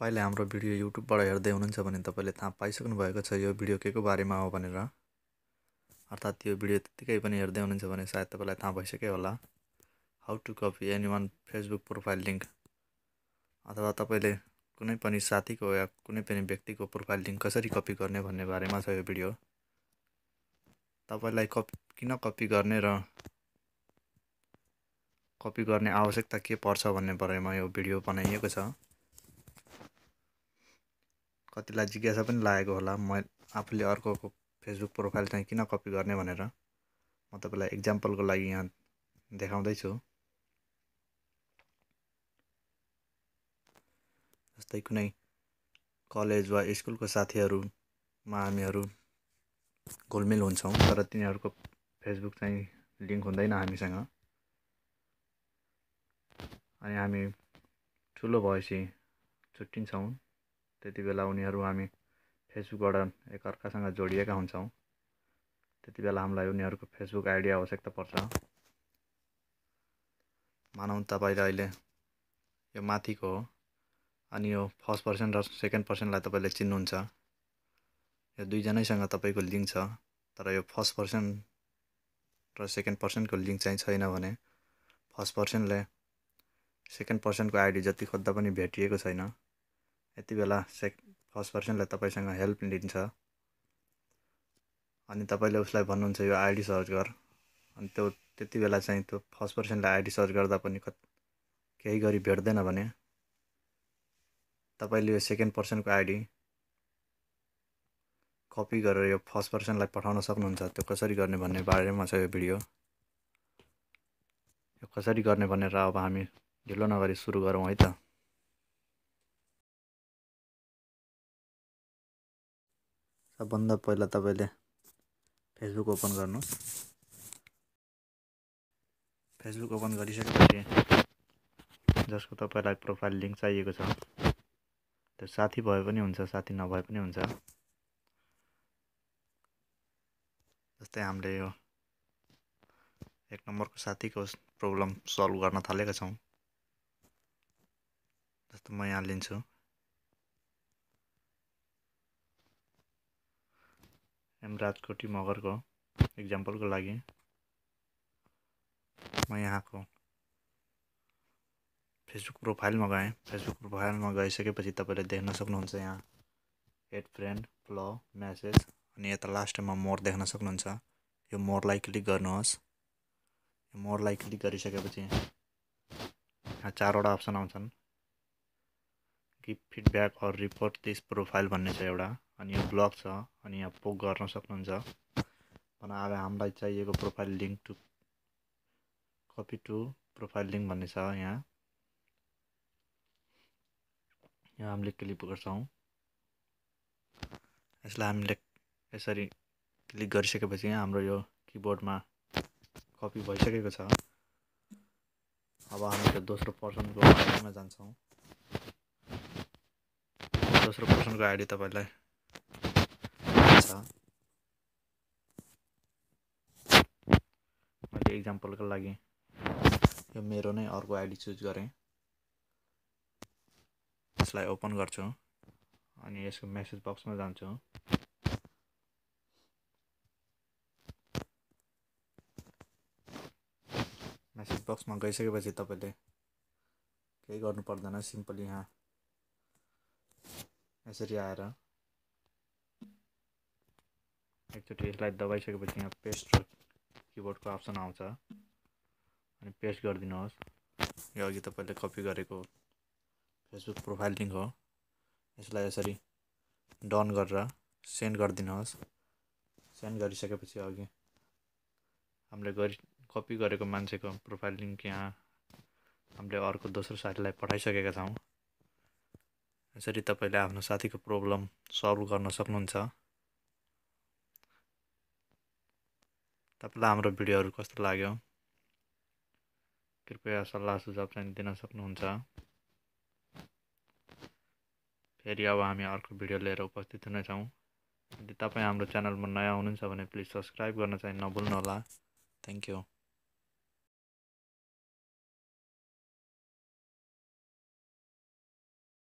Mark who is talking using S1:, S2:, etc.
S1: तपाईले हाम्रो भिडियो युट्युबबाट हेर्दै हुनुहुन्छ भने तपाईले थाहा पाइसक्नु भएको छ यो भिडियो केको बारेमा हो भनेर। अर्थात् यो भिडियो त्यतिकै पनि हेर्दै हुनुहुन्छ भने सायद तपाईलाई थाहा भइसक्यो होला। How to copy anyone Facebook profile link, अथवा तपाईले कुनै पनि साथीको या कुनै पनि व्यक्तिको प्रोफाइल लिंक कसरी कपी गर्ने भन्ने बारेमा छ यो भिडियो। तपाईलाई किन कपी गर्ने र कपी गर्ने आवश्यकता के पर्छ भन्ने बारेमा यो भिडियो बनाइएको छ। कतिलाई जिज्ञासा पनि लागेको होला म आफूले अर्कोको फेसबुक प्रोफाइल चाहिँ किन कपी गर्ने भनेर। म तपाईलाई एक्जाम्पलको लागि यहाँ देखाउँदै छु। जस्तै कुनै कलेज वा स्कुलको साथीहरुमा हामीहरु घुलमिल हुन्छौं, तर तिनीहरुको फेसबुक चाहिँ लिंक हुँदैन हामीसँग। अनि हामी ठुलो भएपछि छुट्टिन्छौं, त्यतिबेला उनीहरु हामी फेसबुकबाट एकअर्कासँग जोडिएका हुन्छौं। त्यतिबेला हामीलाई उनीहरुको फेसबुक आइडी आवश्यकता पर्छ। मानौं तपाईले अहिले यो माथिको हो अनि यो फर्स्ट पर्सन र सेकेन्ड पर्सनलाई तपाईले चिन्नुहुन्छ। यो दुई जनैसँग तपाईको लिंक छ, तर यो फर्स्ट पर्सन र सेकेन्ड पर्सनको लिंक चाहिँ छैन भने फर्स्ट पर्सनले सेकेन्ड पर्सनको आइडी जति खोज्दा पनि भेटिएको छैन। यतिबेला फर्स्ट पर्सनले तपाईसँग हेल्प लिन्छ अनि तपाईले उसलाई भन्नुहुन्छ यो आइडी सर्च गर, अनि त्यतिबेला चाहिँ त्यो फर्स्ट पर्सनले आइडी सर्च गर्दा पनि केही गरी भेट्दैन भने तपाईले यो सेकेन्ड पर्सनको आइडी कपी गरेर यो फर्स्ट पर्सनलाई पठाउन सक्नुहुन्छ। त्यो कसरी गर्ने भन्ने बारेमा छ यो भिडियो। यो कसरी गर्ने भनेर अब हामी ढिलो नगरी सुरु गरौँ है त। सबभन्दा पहिला तपाईले फेसबुक ओपन गर्नुस्। फेसबुक ओपन गरिसकेपछि जसको तपाईलाई प्रोफाइल लिंक चाहिएको छ, त्यो साथी भए पनि हुन्छ, साथी नभए पनि हुन्छ। जस्तै हामीले यो एक नम्बरको साथीको प्रब्लम सल्भ गर्न थालेका छौं। जस्तो म यहाँ लिन्छु एम राजकोटी मगरको एक्जाम्पलको लागि। म यहाँको फेसबुक प्रोफाइलमा गएँ। फेसबुक प्रोफाइलमा गइसकेपछि तपाईले देख्न सक्नुहुन्छ यहाँ एड फ्रेन्ड, फ्लो, मेसेज अनि यता लास्टमा मोर देख्न सक्नुहुन्छ। यो मोरलाई क्लिक गर्नुहोस्। यो मोरलाई क्लिक गरिसकेपछि यहाँ चारवटा अप्सन आउँछन्। Give feedback or report this profile भन्ने छ एउटा, अनि यो ब्लक छ, अनि यहाँ पोक गर्न सक्नुहुन्छ। भने अब हामीलाई चाहिएको profile link to copy to profile link भन्ने छ। यहाँ हामीले क्लिक गर्छौं। यसलाई हामीले यसरी क्लिक गरिसकेपछि हाम्रो यो किबोर्डमा कपी भइसकेको छ। अब हामी त्यो दोस्रो पर्सनको आइडीमा जान्छौं। दोस्रो पर्सनको आइडी तपाईलाई छ। मैले एक्जाम्पलको लागि यो मेरो नै अर्को आइडी चुज गरेँ। यसलाई ओपन गर्छु अनि यसको मेसेज बक्समा जान्छु। मेसेज बक्समा गइसकेपछि तपाईले केही गर्नु पर्दैन, सिम्पली यहाँ यसरी आएर एकचोटि यसलाई दबाइसकेपछि यहाँ पेस्ट र किबोर्डको अप्सन आउँछ अनि पेस्ट गरिदिनुहोस्। यो अघि तपाईले कपी गरेको फेसबुक प्रोफाइल लिंक हो। यसलाई यसरी डन गरेर सेन्ड गरिदिनुहोस्। सेन्ड गरिसकेपछि अघि हामीले कपी गरेको मान्छेको प्रोफाइल लिंक यहाँ हामीले अर्को दोस्रो साथीलाई पठाइसकेका छौं। यसरी तपाईले आफ्नो साथीको प्रब्लम सल्भ गर्न सक्नुहुन्छ। तपाईलाई हाम्रो भिडियोहरु कस्तो लाग्यो कृपया सल्लाह सुझाव चाहिँ दिन सक्नुहुन्छ। फेरि अब हामी अर्को भिडियो लिएर उपस्थित हुनेछौं। यदि तपाई हाम्रो च्यानलमा नयाँ हुनुहुन्छ भने प्लिज सब्स्क्राइब गर्न चाहिँ नभुल्नुहोला। Thank you.